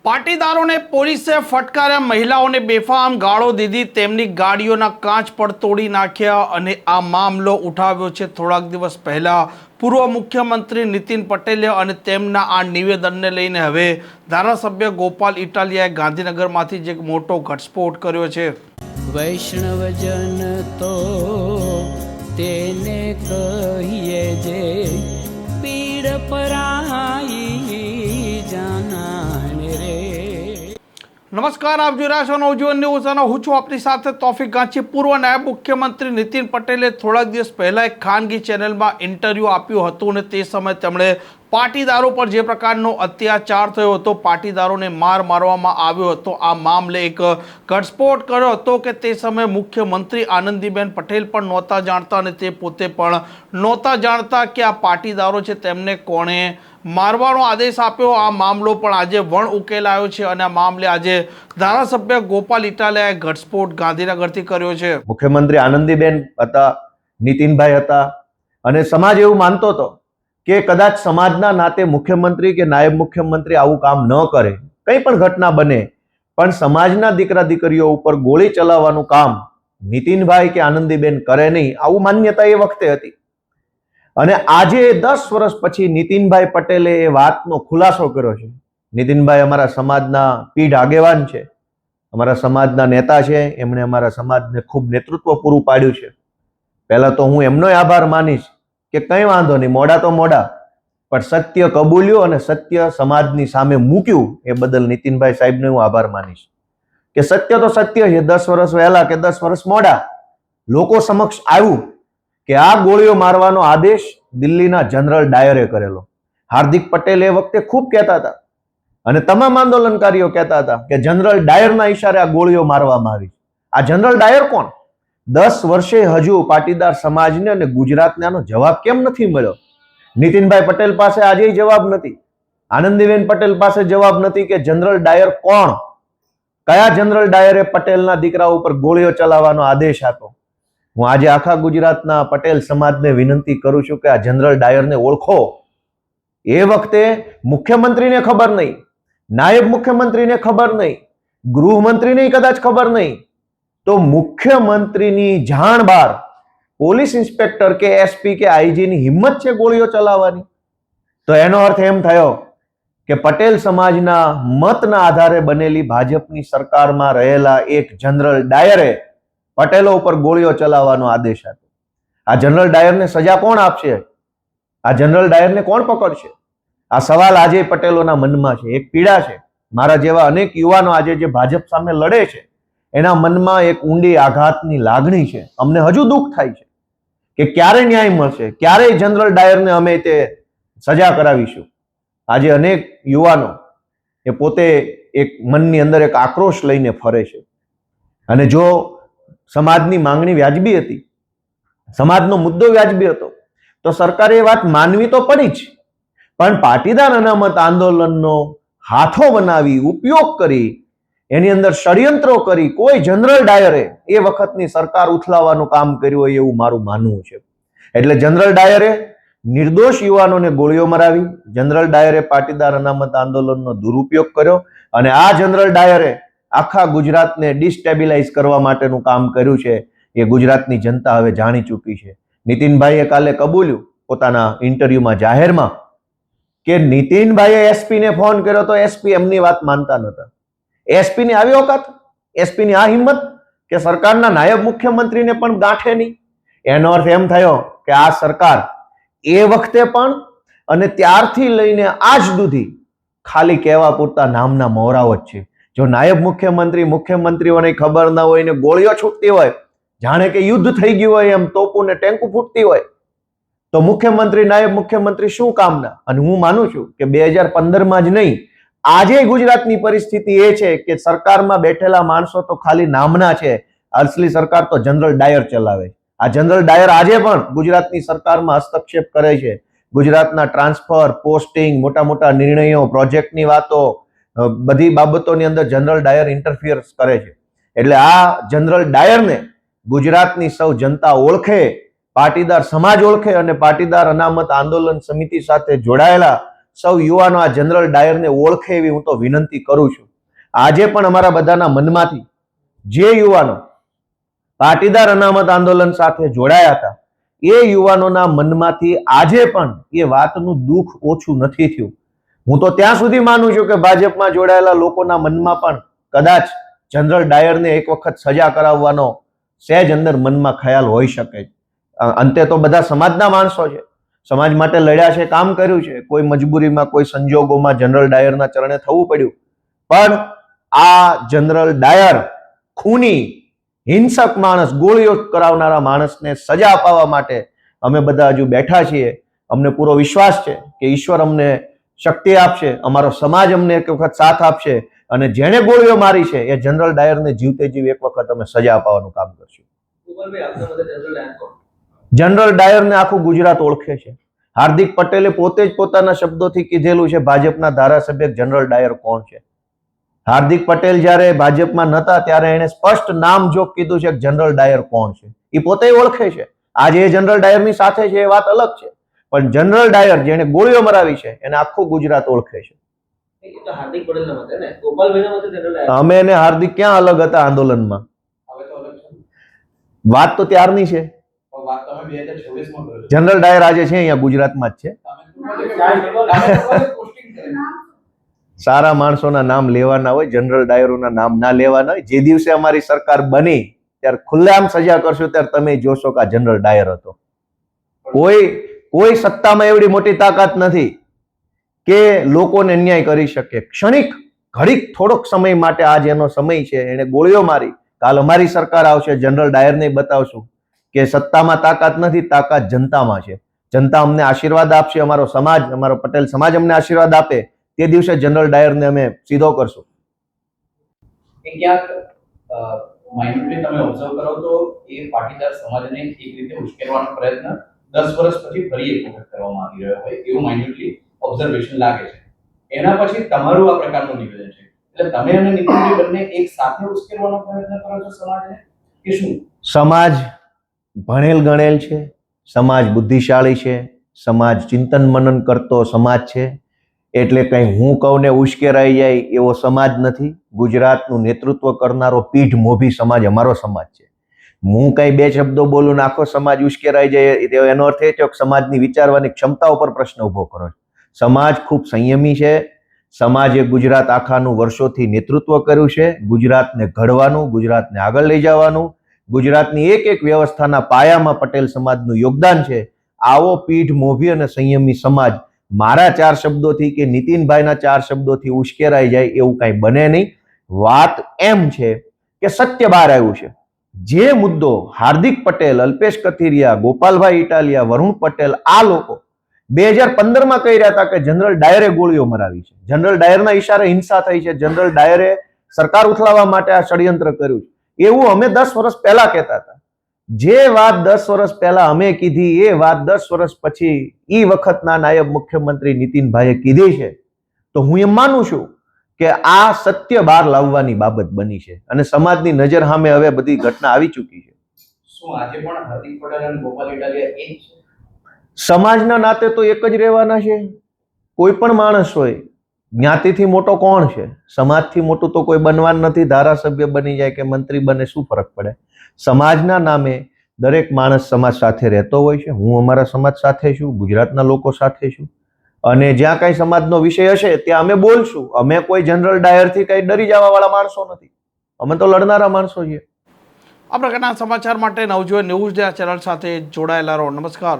પાટીદારોને પોલીસે ફટકાર્યા, મહિલાઓને બેફામ ગાળો દીધી, તેમની ગાડીઓના કાચ પણ તોડી નાખ્યા અને આ મામલો ઉઠાવ્યો છે થોડાક દિવસ પહેલા પૂર્વ મુખ્યમંત્રી નીતિન પટેલે અને તેમના આ નિવેદનને લઈને હવે ધારાસભ્ય ગોપાલ ઇટાલિયાએ ગાંધીનગરમાંથી જ એક મોટો ઘટસ્ફોટ કર્યો છે। વૈષ્ણવજન તો તેને કહીએ જે પીડ પરાઈ જાનાને રે। નમસ્કાર, આપ જોઈ રહ્યા છો નવજીવન ન્યૂઝ અને હું છું આપની સાથે તોફિક ગાંચી। પૂર્વ નાયબ મુખ્યમંત્રી નીતિન પટેલે થોડાક દિવસ પહેલા એક ખાનગી ચેનલમાં ઇન્ટરવ્યૂ આપ્યું હતું અને તે સમયે તેમણે પાટીદારો પર જે પ્રકારનો અત્યાચાર થયો હતો, પાટીદારોને મારવામાં આવ્યો હતો, આ મામલે એક ઘટસ્ફોટ કર્યો હતો કે તે સમયે મુખ્યમંત્રી આનંદીબેન પટેલ પણ નહોતા જાણતા અને તે પોતે પણ નહોતા જાણતા કે આ પાટીદારો છે તેમને કોણે મારવાનો આદેશ આપ્યો। આ મામલો પણ આજે વણ ઉકેલાયો છે અને આ મામલે આજે ધારાસભ્ય ગોપાલ ઇટાલિયાએ ઘટસ્ફોટ ગાંધીનગરથી કર્યો છે। મુખ્યમંત્રી આનંદીબેન હતા, નીતિનભાઈ હતા અને સમાજ એવું માનતો હતો કે કદાચ સમાજના નાતે મુખ્યમંત્રી કે નાયબ મુખ્યમંત્રી આવું કામ ન કરે, કંઈ પણ ઘટના બને, પણ સમાજના દીકરા દીકરીઓ ઉપર ગોળી ચલાવવાનું કામ નીતિનભાઈ કે આનંદીબેન કરે નહીં, આવું માન્યતા એ વખતે હતી। અને આજે 10 વર્ષ પછી નીતિનભાઈ પટેલે એ વાતનો ખુલાસો કર્યો છે। નીતિનભાઈ અમારા સમાજના પીઢ આગેવાન છે, અમારા સમાજના નેતા છે, એમણે અમારા સમાજને ખૂબ નેતૃત્વ પૂરું પાડ્યું છે। પહેલા તો હું એમનો આભાર માનીશ કે કંઈ વાંધો નહીં, મોડા તો મોડા, પણ સત્ય કબૂલ્યું અને સત્ય સમાજની સામે મૂક્યું, એ બદલ નીતિનભાઈ સાહેબને હું આભાર માનીશ કે સત્ય તો સત્ય છે। 10 વર્ષ વહેલા કે 10 વર્ષ મોડા લોકો સમક્ષ આવ્યું કે આ ગોળીઓ મારવાનો આદેશ દિલ્હીના જનરલ ડાયરે કરેલો। હાર્દિક પટેલ એ વખતે ખૂબ કહેતા હતા અને તમામ આંદોલનકારીઓ કહેતા હતા કે જનરલ ડાયરના ઈશારે આ ગોળીઓ મારવામાં આવી। આ જનરલ ડાયર કોણ? 10 વર્ષે હજુ પાટીદાર સમાજને અને ગુજરાતને આનો જવાબ કેમ નથી મળ્યો? નીતિનભાઈ પટેલ પાસે આજે જવાબ નથી, આનંદીબેન પટેલ પાસે જવાબ નથી કે જનરલ ડાયર કોણ, કયા જનરલ ડાયરે પટેલના દીકરા ઉપર ગોળીઓ ચલાવવાનો આદેશ આપ્યો। હું આજે આખા ગુજરાતના પટેલ સમાજને વિનંતી કરું છું કે આ જનરલ ડાયરને ઓળખો। એ વખતે મુખ્યમંત્રીને ખબર નહીં, નાયબ મુખ્યમંત્રીને ખબર નહીં, ગૃહમંત્રીને કદાચ ખબર નહીં, તો મુખ્યમંત્રીની જાણ બહાર પોલીસ ઇન્સ્પેક્ટર કે એસપી કે આઈજીની હિંમત છે ગોળીઓ ચલાવવાની? તો એનો અર્થ એમ થયો કે પટેલ સમાજના મતના આધારે બનેલી ભાજપની સરકારમાં રહેલા એક જનરલ ડાયરે પટેલો ઉપર ગોળીઓ ચલાવવાનો આદેશ આપ્યો। આ જનરલ ડાયરને સજા કોણ આપશે? આ જનરલ ડાયરને કોણ પકડશે? આ સવાલ આજે પટેલોના મનમાં છે, એક પીડા છે। મારા જેવા અનેક યુવાનો આજે જે ભાજપ સામે લડે છે એના મનમાં એક ઊંડી આઘાતની લાગણી છે। અમને હજુ દુઃખ થાય છે કે ક્યારે ન્યાય મળશે, ક્યારે જનરલ ડાયરને અમે તે સજા કરાવીશું। આજે અનેક યુવાનો એ પોતે એક મનની અંદર એક આક્રોશ લઈને ફરે છે અને જો સમાજની માંગણી વ્યાજબી હતી, સમાજનો મુદ્દો વ્યાજબી હતો, તો સરકારે એ વાત માનવી તો પડી જ, પણ પાટીદાર અનામત આંદોલનનો હાથો બનાવી, ઉપયોગ કરી, એની અંદર ષડયંત્રો કરી કોઈ જનરલ ડાયરે એ વખતની સરકાર ઉથલાવવાનું કામ કર્યું હોય એવું મારું માનવું છે। એટલે જનરલ ડાયરે નિર્દોષ યુવાનોને ગોળીઓ મરાવી, જનરલ ડાયરે પાટીદાર અનામત આંદોલનનો દુરુપયોગ કર્યો અને આ જનરલ ડાયરે આખા ગુજરાતને ડિસ્ટેબિલાઇઝ કરવા માટેનું કામ કર્યું છે। એ ગુજરાતની જનતા હવે જાણી ચૂકી છે। નીતિનભાઈએ કાલે કબૂલ્યું પોતાના ઇન્ટરવ્યુમાં જાહેરમાં કે નીતિનભાઈએ એસપીને ફોન કર્યો તો એસપી એમની વાત માનતા નહોતા। એસપીની આવી ઓકાત, એસપીની આ હિંમત કે સરકારના નાયબ મુખ્યમંત્રીને પણ ગાંઠે નહીં। એનો અર્થ એમ થયો કે આ સરકાર એ વખતે પણ અને ત્યારથી લઈને આજ સુધી ખાલી કહેવા પૂરતા નામના મોહરાઓ જ છે। જો નાયબ મુખ્યમંત્રી, મુખ્યમંત્રીઓને ખબર ના હોય ને ગોળીઓ છૂટતી હોય, જાણે કે યુદ્ધ થઈ ગયું હોય એમ, તોપું ને ટેન્કુ ફૂટતી હોય, તો મુખ્યમંત્રી, નાયબ મુખ્યમંત્રી શું કામના? અને હું માનું છું કે 2015માં જ નહીં, આજે ગુજરાતની પરિસ્થિતિ એ છે કે સરકારમાં બેઠેલા માણસો તો ખાલી નામના છે, અસલી સરકાર તો જનરલ ડાયર ચલાવે। આ જનરલ ડાયર આજે પણ ગુજરાતની સરકારમાં હસ્તક્ષેપ કરે છે। ગુજરાતના ટ્રાન્સફર, પોસ્ટિંગ, મોટા મોટા નિર્ણયો, પ્રોજેક્ટની વાતો, બધી બાબતોની અંદર જનરલ ડાયર ઇન્ટરફિયર કરે છે। એટલે આ જનરલ ડાયરને ગુજરાતની સૌ જનતા ઓળખે, પાટીદાર સમાજ ઓળખે અને પાટીદાર અનામત આંદોલન સમિતિ સાથે જોડાયેલા સૌ યુવાનો આ જનરલ ડાયરને ઓળખે એવી હું તો વિનંતી કરું છું. આજે પણ અમારા બધાના મનમાંથી જે યુવાનો પાટીદાર અનામત આંદોલન સાથે જોડાયા હતા એ યુવાનોના મનમાંથી આજે પણ એ વાતનું દુઃખ ઓછું નથી થયું. હું તો ત્યાં સુધી માનું છું કે ભાજપમાં જોડાયેલા લોકોના મનમાં પણ કદાચ જનરલ ડાયરને એક વખત સજા કરાવવાનો સહેજ અંદર મનમાં ખ્યાલ હોઈ શકે. અંતે તો બધા સમાજના માણસો છે, સમાજ માટે લડ્યા છે, કામ કર્યું છે. કોઈ મજબૂરીમાં કોઈ સંજોગોમાં જનરલ ડાયરના ચરણે થવું પડ્યું, પણ આ જનરલ ડાયર ખૂની હિંસક માણસ, ગોળીઓ કરાવનારા માણસને સજા અપાવવા માટે અમે બધા હજુ બેઠા છીએ. અમને પૂરો વિશ્વાસ છે કે ઈશ્વર અમને શક્તિ આપશે, અમારો સમાજ અમને એક વખત સાથ આપશે અને જેણે ગોળીઓ મારી છે એ જનરલ ડાયરને જીવતે જીવ એક વખત અમે સજા અપાવવાનું કામ કરશું. જનરલ ડાયરને આખું ગુજરાત ઓળખે છે. હાર્દિક પટેલે પોતે જ પોતાના શબ્દોથી કીધેલું છે ભાજપના ધારાસભ્ય જનરલ ડાયર કોણ છે. હાર્દિક પટેલ જ્યારે ભાજપમાં નહોતા ત્યારે એને સ્પષ્ટ નામ જો કીધું છે કે જનરલ ડાયર કોણ છે. એ પોતે ઓળખે છે. આજે એ જનરલ ડાયરની સાથે છે એ વાત અલગ છે, પણ જનરલ ડાયર જેને ગોળીઓ મરાવી છે એને આખું ગુજરાત ઓળખે છે. અમે એને હાર્દિક ક્યાં અલગ હતા આંદોલનમાં? વાત તો ત્યારની છે. જનરલ ડાયર આજે છે અહીંયા ગુજરાતમાં જ છે. સારા માણસોના નામ લેવાના હોય, જનરલ ડાયરોના નામ ના લેવાના હોય. જે દિવસે અમારી સરકાર બની ત્યારે ખુલ્લેઆમ સજા કરશું ત્યારે તમે જોશો કે આ જનરલ ડાયર હતો. કોઈ સત્તામાં એવડી મોટી તાકાત નથી કે લોકોને અન્યાય કરી શકે. ક્ષણિક ઘડીક થોડોક સમય માટે આજ એનો સમય છે, એને ગોળીઓ મારી. કાલ અમારી સરકાર આવશે, જનરલ ડાયરને બતાવશું કે સત્તામાં તાકાત નથી, તાકાત જનતામાં છે. જનતા અમને આશીર્વાદ આપશે, અમારો સમાજ, અમારો પટેલ સમાજ અમને આશીર્વાદ આપે તે દિવસે જનરલ ડાયરને અમે સીધો કરશું. માઇન્ડલી તમે ઓબ્ઝર્વ કરો તો એ પાટીદાર સમાજને એક રીતે ઉશ્કેરવાનો પ્રયત્ન 10 વર્ષ પછી ફરી એક વખત કરવામાં આવી રહ્યો હોય એવું માઇન્ડલી ઓબ્ઝર્વેશન લાગે છે. એના પછી તમારું આ પ્રકારનું નિવેદન છે, એટલે તમે અને નિતિનભાઈ બંને એક સાથે ઉશ્કેરવાનો પ્રયત્ન કરો છો સમાજને કે શું? સમાજ ભણેલ ગણેલ છે, સમાજ બુદ્ધિશાળી છે, સમાજ ચિંતન મનન કરતો સમાજ છે. એટલે કઈ હું કહું ને ઉશ્કેરાઈ જાય એવો સમાજ નથી. ગુજરાતનું નેતૃત્વ કરનારો પીઠ મોભી સમાજ અમારો સમાજ છે. હું કઈ બે શબ્દો બોલું ને આખો સમાજ ઉશ્કેરાઈ જાય એનો અર્થ એ છે કે સમાજની વિચારવાની ક્ષમતા ઉપર પ્રશ્ન ઉભો કરો છો. સમાજ ખૂબ સંયમી છે. સમાજે ગુજરાત આખાનું વર્ષોથી નેતૃત્વ કર્યું છે. ગુજરાતને ઘડવાનું, ગુજરાતને આગળ લઈ જવાનું, ગુજરાતની એક એક વ્યવસ્થાના પાયામાં પટેલ સમાજનું યોગદાન છે. આવો પીઠ મોભી અને સંયમી સમાજ મારા 4 શબ્દોથી કે નીતિનભાઈના 4 શબ્દોથી ઉશ્કેરાઈ જાય એવું કઈ બને નહીં. વાત એમ છે કે સત્ય બહાર આવ્યું છે. જે મુદ્દો હાર્દિક પટેલ, અલ્પેશ કથિરિયા, ગોપાલભાઈ ઇટાલિયા, વરુણ પટેલ આ લોકો 2015માં કહી રહ્યા હતા કે જનરલ ડાયરે ગોળીઓ મરાવી છે, જનરલ ડાયરના ઈશારે હિંસા થઈ છે, જનરલ ડાયરે સરકાર ઉથલાવવા માટે આ ષડયંત્ર કર્યું છે, એવું અમે 10 વર્ષ પહેલા કહેતા હતા. જે વાત 10 વર્ષ પહેલા અમે કીધી એ વાત 10 વર્ષ પછી ઈ વખતના નાયબ મુખ્યમંત્રી નીતિનભાઈએ કીધી છે. તો હું એમ માનું છું કે આ સત્ય બહાર લાવવાની બાબત બની છે અને સમાજની નજર સામે હવે બધી ઘટના આવી ચૂકી છે. શું આજે પણ હાર્દિક પટેલ અને ગોપાલ ઇટાલિયા એક છે? સમાજના નાતે તો એક જ રહેવાના છે. કોઈ પણ માણસ હોય, જ્ઞાતિથી મોટો કોણ છે? સમાજથી મોટું તો કોઈ બનવાનું નથી. ધારાસભ્ય બની જાય કે મંત્રી બને શું ફરક પડે? સમાજના નામે દરેક માણસ સમાજ સાથે રહેતો હોય છે. હું અમારા સમાજ સાથે છું, ગુજરાતના લોકો સાથે છું અને જ્યાં કઈ સમાજનો વિષય હશે ત્યાં અમે બોલશું. અમે કોઈ જનરલ ડાયરથી કઈ ડરી જવા વાળા માણસો નથી. અમે તો લડનારા માણસો છીએ. આ પ્રકારના સમાચાર માટે નવજીવન ન્યૂઝ ચેનલ સાથે જોડાયેલા રહો. નમસ્કાર.